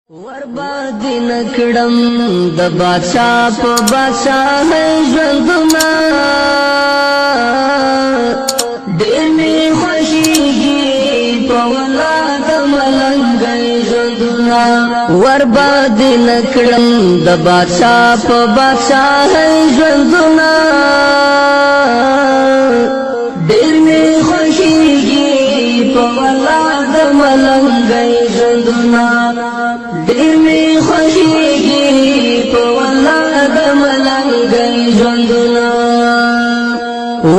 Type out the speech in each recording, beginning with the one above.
وربادی نکڑم د بادشاہ پا بادشاہ ژوندنا ډېر می خوښیږي په ولاد ملنګي ژوندنا وربادی نکڑم د بادشاہ پا بادشاہ ژوندنا ډېر می خوښیږي په ولاد ملنګي ژوندنا ډېر می خوښیږي په ولاد ملنګي ژوندنا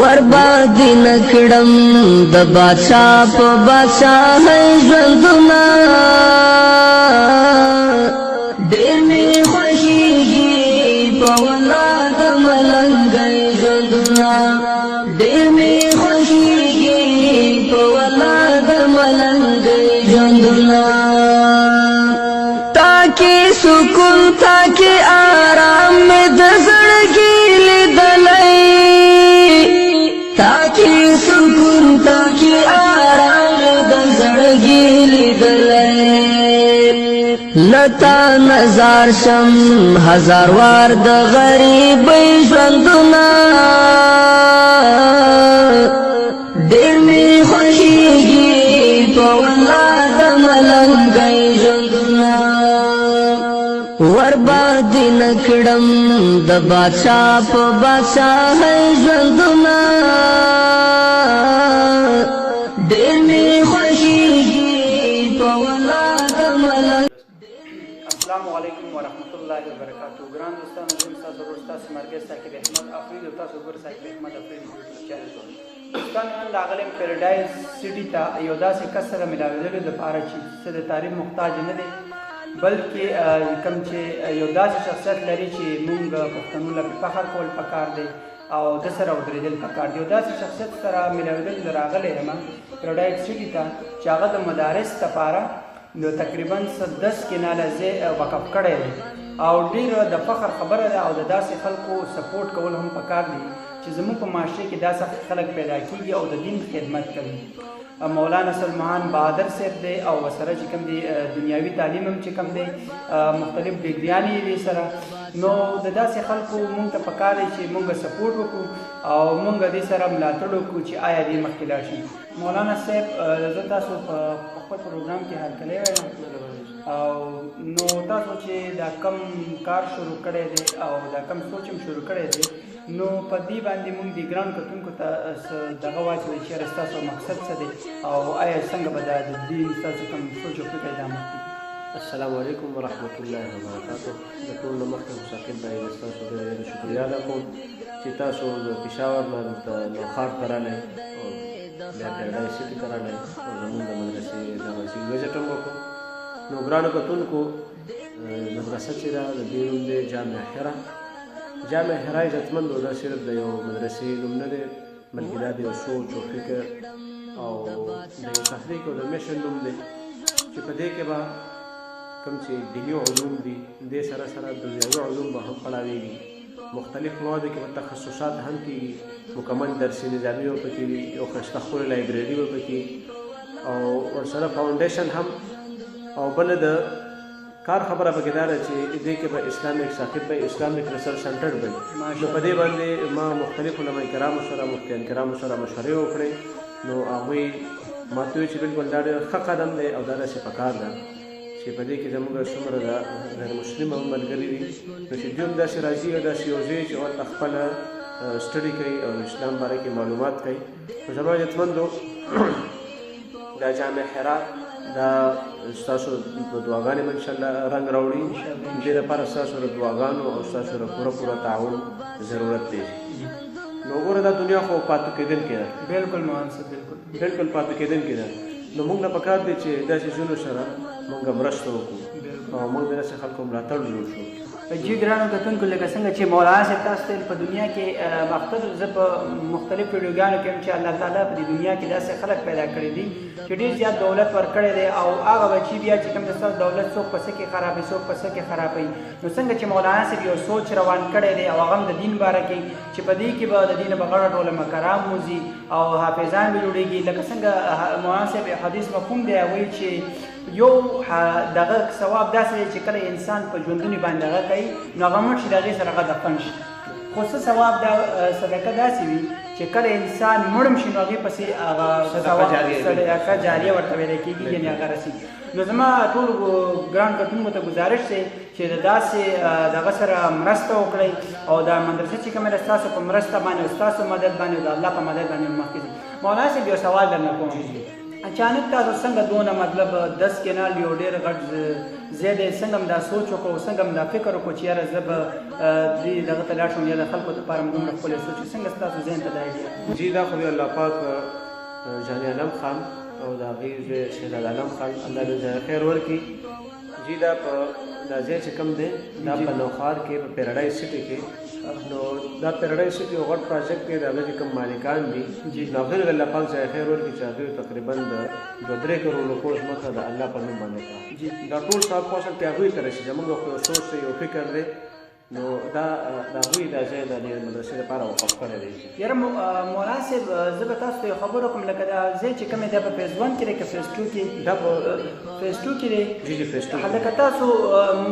وربادی نکړم د بادشاہ په بادشاہ ژوندنا ډېر می خوښیږي په ولاد ملنګي ژوندنا ډېر می خوښیږي په ولاد ملنګي ژوندنا تاکي سکون تاکي آرام میں د زړګي لیدلای تاکي سکون تاکي آرام د زړګي لیدلای لتا نظر شم هزار وار د غریب ژوندنا ډېر می خوښیږي په ولاد ملنګي ژوندنا وربادی نکڑم د بادشاہ پا بادشاہ ژوندنا ډېر می خوښیږي په ولاد ملنګي. السلام علیکم ورحمۃ اللہ وبرکاتہ. ګران دوستانو، زه تاسو ورور تاسو مرګ ساکر احمد افرید او تاسو ګور ساکر احمد افرید یوټیوب چینل دوستانو نن راغلم پیراډایز سټي ته یو داسې کس سره ملاوېدلو دپاره چې څه د تعریف محتاج نه دی، بلکې کوم چې یو داسې شخصیت لري چې موږ پښتنو له فخر کول پکار دی او د سره ودرېدل پکار دی. یو داسې شخصیت سره ملاوېدل زه راغلی یم پیراډایز سټي ته چې هغه د مدارس دپاره نو تقریبا 10 کناله ځای وقف کړی دی او ډېره د فخر خبره ده او د داسې خلکو سپورټ کول هم پکار دي چې زموږ په معاشره کې داسې خلک پیدا کېږي او د دین خدمت کوي. مولانا سلمان بهادر صاحب دی او ورسره چې کوم دی دنیاوي تعلیم هم چې کوم دی مختلف ډګریانې دي سره، نو د داسې خلکو مونږ ته پکار دی چې مونږ سپورټ وکړو او مونږ دې سره ملاتړ وکړو چې آیا دې مخکې لاړ شي. مولانا صاحب زه تاسو په خپل پروګرام کې هرکلی وایم او نو تاسو چې دا کم کار شروع کړی دی او دا کم سوچ هم شروع کړی دی، نو په دې باندې مونږ د ګران کتونکو ته دغه واچوئ چې یاره ستاسو مقصد څه دی او آیا څنګه به دا د دین ستاسو کوم سوچ او فکر دا مخکې. السلام علیکم ورحمۃ اللہ وبرکاتہ. د ټول نه مخکې مساقب باندې ستاسو ډېر شکریه ادا کوم چې تاسو د پېښور نه دلته نوښار ته راغلی او بیا پیراډایز سټي ته راغلی او زموږ د مدرسې دغه وزټ هم وکړو. نو ګرانو کتونکو، مدرسه چې ده د دې نوم دی جامع حرا. جامع حرا عزتمندو دا صرف د یو مدرسې نوم نه دی، بلکې دا د یو سوچ او فکر او د یو تحریک او د میشن نوم دی چې په دې کې به کوم چې دیني علوم دي دې سره سره دنیاوي علوم به هم پړاوېږي. مختلف موادو کې به تخصصات هم کېږي، مکمل درسي نظامي به پکې وي، یو ښایسته ښکلې لایبرري به پکې او ورسره فاونډیشن هم. او بله د کار خبره پکې دا ده چې دې کې به اسلامیک ثاقب به اسلامیک ریسرچ سنټر به نو په دې باندې ما مختلف علما کرامو سره مفتیان کرامو سره مشورې وکړې. نو هغوی ما ته وویل چې بلکل دا ډېر ښه قدم دی او دا داسې پکار ده چې په دې کې زموږ څومره د غیر مسلم هم ملګري دي نو چې دوی هم داسې راځي او داسې یو ځای چې ورته خپله سټډي کوي او اسلام باره کې معلومات کوي. نو زما عزتمندو، دا جامع حرا دا ستاسو د دعاګانې به انشاءالله رنګ راوړي. دې لپاره ستاسو د دعاګانو او ستاسو د پوره تعاون ضرورت دی. نو وګوره دا دنیا خو پاتې کېدونکې ده، بالکل مولانا صاحب بالکل پاتې کېدونکې ده. نو موږ ته پکار دی چې داسې څیزونو سره موږ مرسته وکړو او موږ د داسې خلکو ملاتړ جوړ شو. جی ګرانو کتونکو، لکه څنګه چې مولانا صاحب تاسو ته په دنیا کې مختلف زه په مختلف ویډیوګانو کې هم چې الله تعالی په دې دنیا کې داسې خلک پیدا کړي دي چې ډېر زیات دولت ورکړی دی او هغه بچي بیا چې کوم د ستاسو دولت څوک په څه کې خرابوي څوک په څه کې خرابوي. نو څنګه چې مولانا صاحب یو سوچ روان کړی دی او هغه هم د دین باره کې چې په دې کې به د دین په غاړه ټول مکرام وځي او حافظان به جوړېږي. لکه څنګه مولانا صاحب حدیث مفهوم دی وایي چې یو دغه ثواب داسې دی چې کله انسان په ژوندوني باندې هغه کوي نو هغه مړ شي د هغې سره هغه دفن شي خو څه ثواب دا صدقه داسې وي چې کله انسان مړم شي نو هغې پسې هغه صدقه جاریه ورته ویلی کېږي یعنې هغه رسېږي نو زما ټولو ګران کتونکو ته ګزارش دی چې د داسې دغه سره مرسته وکړئ او دا مدرسه چې کومه ده ستاسو په مرسته باندې او ستاسو مدد باندې او د الله په مدد باندې مخکې ځي مولانا صاحب یو سوال درنه کوم اچانک تاسو څنګه دونه مطلب 10 کنال یو ډېر غټ ځای دی څنګه هم دا سوچ وکړو څنګه هم دا فکر وکړو چې یاره زه به دغه ته لاړ شم یا د خلکو دپاره هم دومره ښکلی سوچ څنګه ستاسو ذهن ته دا ایډیا جی دا خو الله پاک جان عالم خان او د هغې زوی شهزاد عالم خان الله دې ځای خیر ورکړي جی دا په دا ځای چې کوم دی دا په نوخار کې په پیراډایز سټي کې نو دا پیراډایز سټي یو غټ پروجیکټ دی د هغه چې کوم مالکان دي نو هغوی الله پاک ځای خیر ورکړي چې هغوی تقریبا د 2-3 کروڑ روپو ځمکه د الله په نوم باندې کړه دا ټول ثواب خو اصل کې هغوی ته رسي زموږ خو یو سوچ دی یو فکر دی نو دا هغوی دا ځای د دې مدرسې لپاره وقف کړی دی یاره مولانا صاحب زه به تاسو ته یو خبر وکړم لکه دا ځای چې کوم دی دا په فیز 1 کې دی که فیز 2 کې دا په فیز 2 کې دی جی فیز 2 لکه تاسو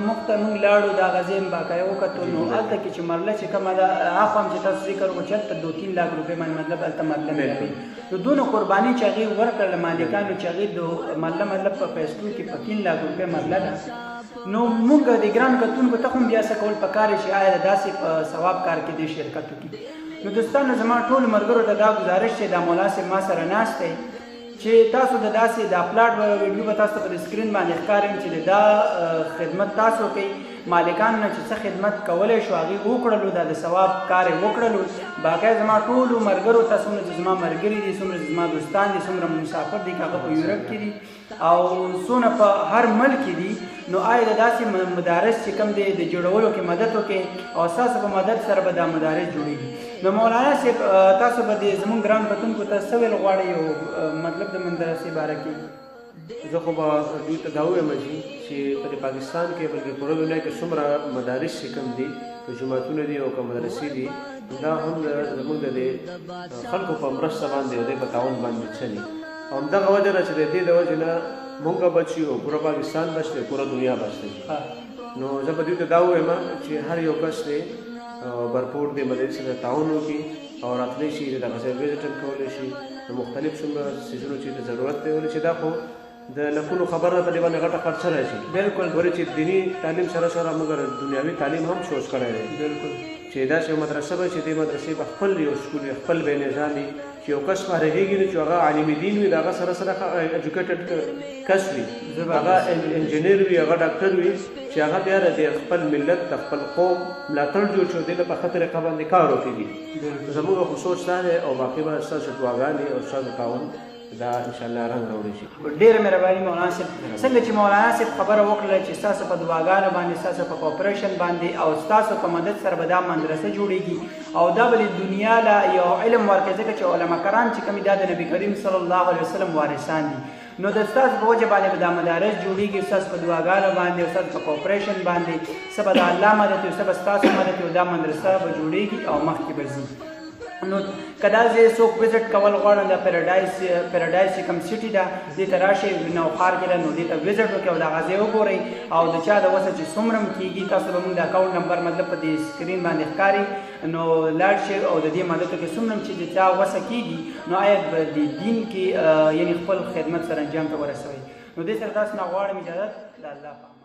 موږ ته موږ لاړو دا هغه ځای باقاعده وکتو نو هلته کې چې مرله چې کومه ده هغه هم چې تاسو ذکر وکړو چې هلته 2-3 لاک روپۍ باندې مطلب هلته مرله ملوي نو دونه قرباني چې هغې ورکړله مالکانو چې هغې د مرله مطلب په فیز 2 کې په 3 لاک روپۍ مرله ده نو موږ د ګران کتونکو ته هم بیا څه کول پکار چې آیا داسې په ثواب کار کې دې شرکت وکړي نو دوستانو زما ټولو ملګرو ته دا ګزارش دی دا مولا صاحب ما سره ناست دی چې تاسو د داسې د اپلاډ ویډیو به تاسو ته په سکرین باندې ښکاریم چې دا خدمت تاسو کوي مالکانو نه چې څه خدمت کولی شو هغې وکړلو دا د ثواب کار یې وکړلو باقاعده زما ټولو ملګرو ته څومره چې زما ملګري دي څومره چې زما دوستان دي څومره مسافر دي که هغه په یورپ کې دي او څونه په هر ملک کې دي نو آیا د داسې مدارس چې کوم دی د جوړولو کې مدد وکړي او ستاسو په مدد سره به دا مدارس جوړېږي نو مولانا صاحب تاسو به د زموږ ګران کتونکو ته څه ویل غواړئ او مطلب د مدرسې باره کې زه خو به دوی ته دا ووایم چې په پاکستان کې بلکې پوره دنیا کې څومره مدارس چې کوم دي که جوماتونه دي او که مدرسې دي دا هم زموږ د خلکو په مرسته باندې او د په تعاون باندې چلي او همدغه وجه ده چې د دې د وجې نه مونږ بچ یو پوره پاکستان بچ دی پوره دنیا بچ دی نو زه به دوی ته دا ووایم چې هر یو کس دی برپور دی مدرسې سره تعاون وکړي او راتلی شي دغه ځای وزټ هم کولی شي د مختلف څومره څیزونو چې د ضرورت دی ولې چې دا خو د لکونو خبره په دې باندې غټه خرچه راشي بالکل ولې چې دیني تعلیم سره سره موږ دنیوي تعلیم هم سوچ کړی دی بالکل چې داسې یو مدرسه به چې دې مدرسې به خپل یو سکول خپل به نظام وي چې یو کس فارغېږي نو چې هغه عالم دین وي د هغه سره سره ایجوکیټډ کس وي هغه انجینر وي هغه ډاکټر وي چې هغه بیا د خپل ملت د خپل قوم ملاتړ جوړ شو دی په خطر طریقه باندې کار وکړي زموږ خو سوچ دا دی او باقي به ستاسو دعاګانې او ستاسو تعاون دا انشاءالله رنګ راوړي شي ډېره مهرباني مولانا صاحب څنګه چې مولانا صاحب خبره وکړله چې ستاسو په دعاګانو باندې ستاسو په کوپریشن باندې او ستاسو په مدد سره به دا مدرسه جوړېږي او دا به د دنیا له یو علم ورکوي ځکه چې علما کرام چې کوم دا د نبي کریم صلی الله علیه وسلم وارثان دي نو د ستاسو په وجه باندې به دا مدارس جوړېږي ستاسو په دعاګانو باندې او ستاسو په کوپریشن باندې څه به د الله مدد وي څه به ستاسو مدد وي دا مدرسه به جوړېږي او مخکې به ځي نو که دا ځای څوک وزټ کول غواړي د پیراډایز چې کوم سټي ده دې ته راشئ نوخار کې ده نو دې ته وزټ وکړئ او دغه ځای وګورئ او د چا د وسه چې څومره هم کېږي تاسو به مونږ د اکاونټ نمبر مطلب په دې سکرین باندې ښکاري نو لاړ شئ او د دې مدد کې څومره هم چې د چا وسه کېږي نو آیا به د دین کې یعنې خپل خدمت سره انجام ته ورسوئ نو دې سره تاسو نه غواړم اجازت د الله په